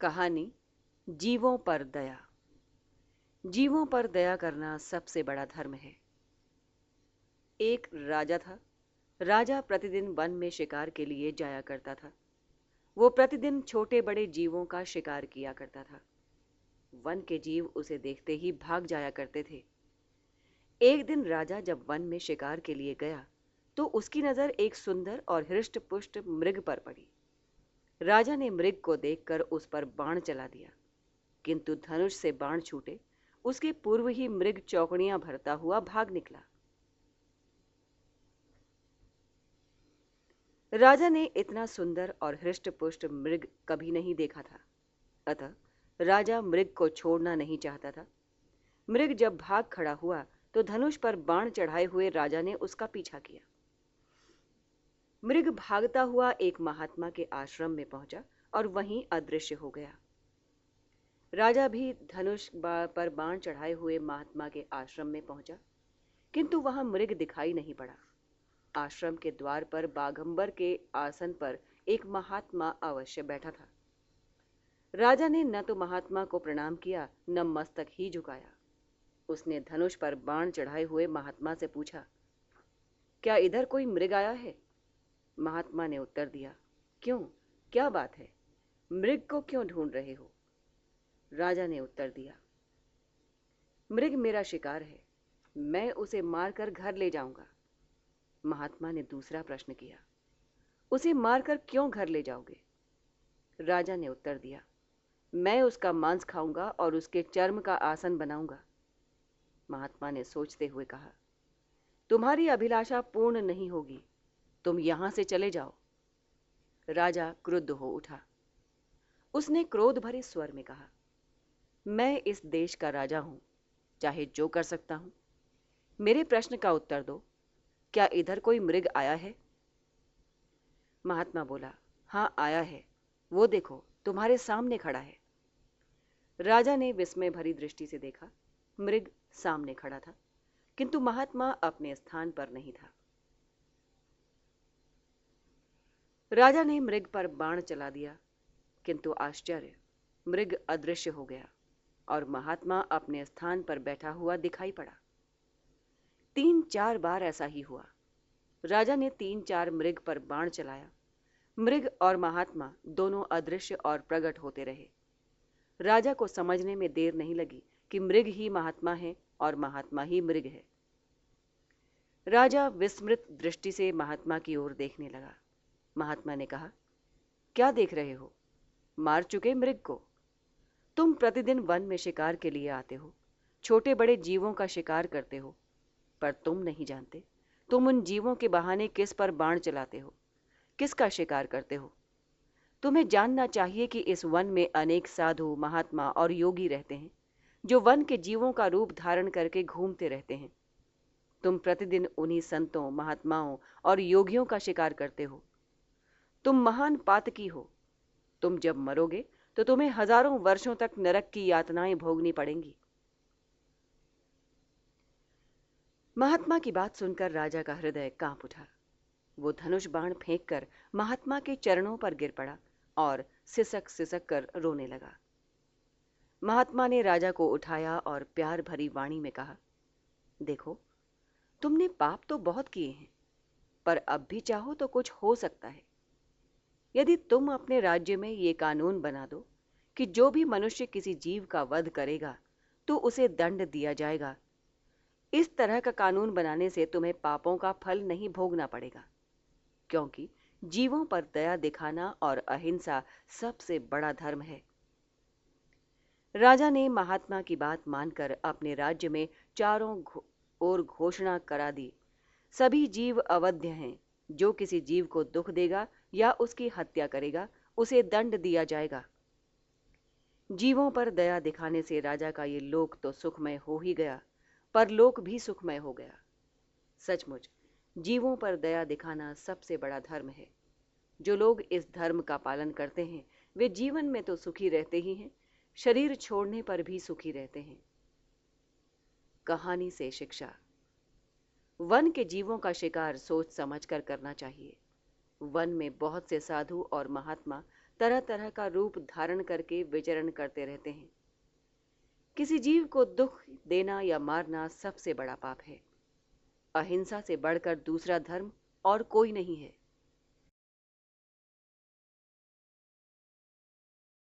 कहानी जीवों पर दया। जीवों पर दया करना सबसे बड़ा धर्म है। एक राजा था। राजा प्रतिदिन वन में शिकार के लिए जाया करता था। वो प्रतिदिन छोटे बड़े जीवों का शिकार किया करता था। वन के जीव उसे देखते ही भाग जाया करते थे। एक दिन राजा जब वन में शिकार के लिए गया तो उसकी नजर एक सुंदर और हृष्ट पुष्ट मृग पर पड़ी। राजा ने मृग को देखकर उस पर बाण चला दिया, किंतु धनुष से बाण छूटे उसके पूर्व ही मृग चौकड़ियां भरता हुआ भाग निकला। राजा ने इतना सुंदर और हृष्ट पुष्ट मृग कभी नहीं देखा था, अतः राजा मृग को छोड़ना नहीं चाहता था। मृग जब भाग खड़ा हुआ तो धनुष पर बाण चढ़ाए हुए राजा ने उसका पीछा किया। मृग भागता हुआ एक महात्मा के आश्रम में पहुंचा और वहीं अदृश्य हो गया। राजा भी धनुष पर बाण चढ़ाए हुए महात्मा के आश्रम में पहुंचा, किंतु वहां मृग दिखाई नहीं पड़ा। आश्रम के द्वार पर बाघंबर के आसन पर एक महात्मा अवश्य बैठा था। राजा ने न तो महात्मा को प्रणाम किया न मस्तक ही झुकाया। उसने धनुष पर बाण चढ़ाए हुए महात्मा से पूछा, क्या इधर कोई मृग आया है? महात्मा ने उत्तर दिया, क्यों, क्या बात है? मृग को क्यों ढूंढ रहे हो? राजा ने उत्तर दिया, मृग मेरा शिकार है, मैं उसे मारकर घर ले जाऊंगा। महात्मा ने दूसरा प्रश्न किया, उसे मारकर क्यों घर ले जाओगे? राजा ने उत्तर दिया, मैं उसका मांस खाऊंगा और उसके चर्म का आसन बनाऊंगा। महात्मा ने सोचते हुए कहा, तुम्हारी अभिलाषा पूर्ण नहीं होगी, तुम यहां से चले जाओ। राजा क्रुद्ध हो उठा। उसने क्रोध भरे स्वर में कहा, मैं इस देश का राजा हूं, चाहे जो कर सकता हूं। मेरे प्रश्न का उत्तर दो, क्या इधर कोई मृग आया है? महात्मा बोला, हां आया है, वो देखो तुम्हारे सामने खड़ा है। राजा ने विस्मय भरी दृष्टि से देखा। मृग सामने खड़ा था, किंतु महात्मा अपने स्थान पर नहीं था। राजा ने मृग पर बाण चला दिया, किंतु आश्चर्य, मृग अदृश्य हो गया और महात्मा अपने स्थान पर बैठा हुआ दिखाई पड़ा। 3-4 बार ऐसा ही हुआ। राजा ने 3-4 मृग पर बाण चलाया। मृग और महात्मा दोनों अदृश्य और प्रकट होते रहे। राजा को समझने में देर नहीं लगी कि मृग ही महात्मा है और महात्मा ही मृग है। राजा विस्मृत दृष्टि से महात्मा की ओर देखने लगा। महात्मा ने कहा, क्या देख रहे हो? मार चुके मृग को? तुम प्रतिदिन वन में शिकार के लिए आते हो, छोटे बड़े जीवों का शिकार करते हो, पर तुम नहीं जानते तुम उन जीवों के बहाने किस पर बाण चलाते हो, किसका शिकार करते हो। तुम्हें जानना चाहिए कि इस वन में अनेक साधु, महात्मा और योगी रहते हैं, जो वन के जीवों का रूप धारण करके घूमते रहते हैं। तुम प्रतिदिन उन्हीं संतों, महात्माओं और योगियों का शिकार करते हो। तुम महान पातकी हो। तुम जब मरोगे तो तुम्हें हजारों वर्षों तक नरक की यातनाएं भोगनी पड़ेंगी। महात्मा की बात सुनकर राजा का हृदय कांप उठा। वो धनुष बाण फेंककर महात्मा के चरणों पर गिर पड़ा और सिसक सिसक कर रोने लगा। महात्मा ने राजा को उठाया और प्यार भरी वाणी में कहा, देखो, तुमने पाप तो बहुत किए हैं, पर अब भी चाहो तो कुछ हो सकता है। यदि तुम अपने राज्य में ये कानून बना दो कि जो भी मनुष्य किसी जीव का वध करेगा तो उसे दंड दिया जाएगा, इस तरह का कानून बनाने से तुम्हें पापों का फल नहीं भोगना पड़ेगा, क्योंकि जीवों पर दया दिखाना और अहिंसा सबसे बड़ा धर्म है। राजा ने महात्मा की बात मानकर अपने राज्य में चारों ओर घोषणा करा दी, सभी जीव अवध्य हैं। जो किसी जीव को दुख देगा या उसकी हत्या करेगा, उसे दंड दिया जाएगा। जीवों पर दया दिखाने से राजा का ये लोक तो सुखमय हो ही गया, परलोक भी सुखमय हो गया। सचमुच जीवों पर दया दिखाना सबसे बड़ा धर्म है। जो लोग इस धर्म का पालन करते हैं वे जीवन में तो सुखी रहते ही हैं, शरीर छोड़ने पर भी सुखी रहते हैं। कहानी से शिक्षा। वन के जीवों का शिकार सोच समझकर करना चाहिए। वन में बहुत से साधु और महात्मा तरह तरह का रूप धारण करके विचरण करते रहते हैं। किसी जीव को दुख देना या मारना सबसे बड़ा पाप है। अहिंसा से बढ़कर दूसरा धर्म और कोई नहीं है।